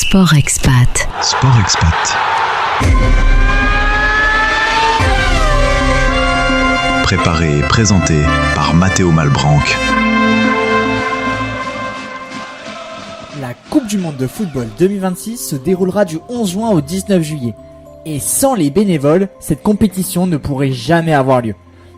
Sport Expat. Sport Expat. Préparé et présenté par Mathéo Malbranc. La Coupe du Monde de football 2026 se déroulera du 11 juin au 19 juillet. Et sans les bénévoles, cette compétition ne pourrait jamais avoir lieu.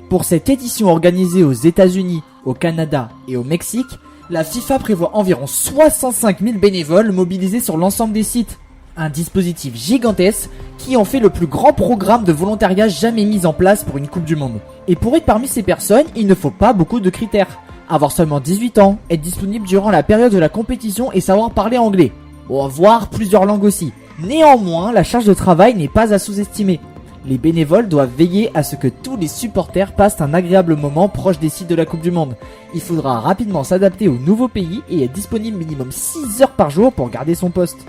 Pour cette édition organisée aux États-Unis, au Canada et au Mexique, la FIFA prévoit environ 65 000 bénévoles mobilisés sur l'ensemble des sites. Un dispositif gigantesque qui en fait le plus grand programme de volontariat jamais mis en place pour une Coupe du Monde. Et pour être parmi ces personnes, il ne faut pas beaucoup de critères. Avoir seulement 18 ans, être disponible durant la période de la compétition et savoir parler anglais. Voire plusieurs langues aussi. Néanmoins, la charge de travail n'est pas à sous-estimer. Les bénévoles doivent veiller à ce que tous les supporters passent un agréable moment proche des sites de la Coupe du Monde. Il faudra rapidement s'adapter au nouveau pays et être disponible minimum 6 heures par jour pour garder son poste.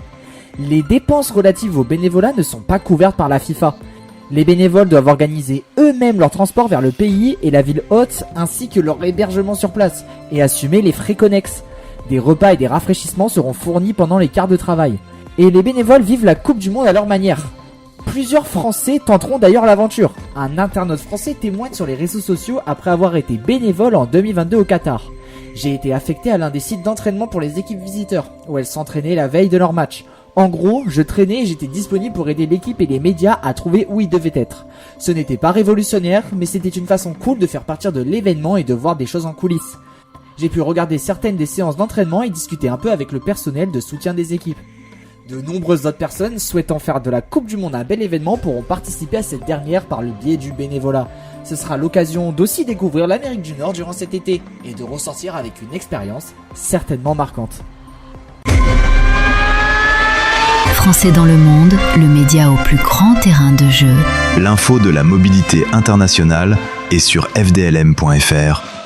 Les dépenses relatives au bénévolat ne sont pas couvertes par la FIFA. Les bénévoles doivent organiser eux-mêmes leur transport vers le pays et la ville hôte ainsi que leur hébergement sur place et assumer les frais connexes. Des repas et des rafraîchissements seront fournis pendant les quarts de travail. Et les bénévoles vivent la Coupe du Monde à leur manière. Plusieurs Français tenteront d'ailleurs l'aventure. Un internaute français témoigne sur les réseaux sociaux après avoir été bénévole en 2022 au Qatar. J'ai été affecté à l'un des sites d'entraînement pour les équipes visiteurs, où elles s'entraînaient la veille de leur match. En gros, je traînais et j'étais disponible pour aider l'équipe et les médias à trouver où ils devaient être. Ce n'était pas révolutionnaire, mais c'était une façon cool de faire partir de l'événement et de voir des choses en coulisses. J'ai pu regarder certaines des séances d'entraînement et discuter un peu avec le personnel de soutien des équipes. De nombreuses autres personnes souhaitant faire de la Coupe du Monde un bel événement pourront participer à cette dernière par le biais du bénévolat. Ce sera l'occasion d'aussi découvrir l'Amérique du Nord durant cet été et de ressortir avec une expérience certainement marquante. Français dans le monde, le média au plus grand terrain de jeu. L'info de la mobilité internationale est sur fdlm.fr.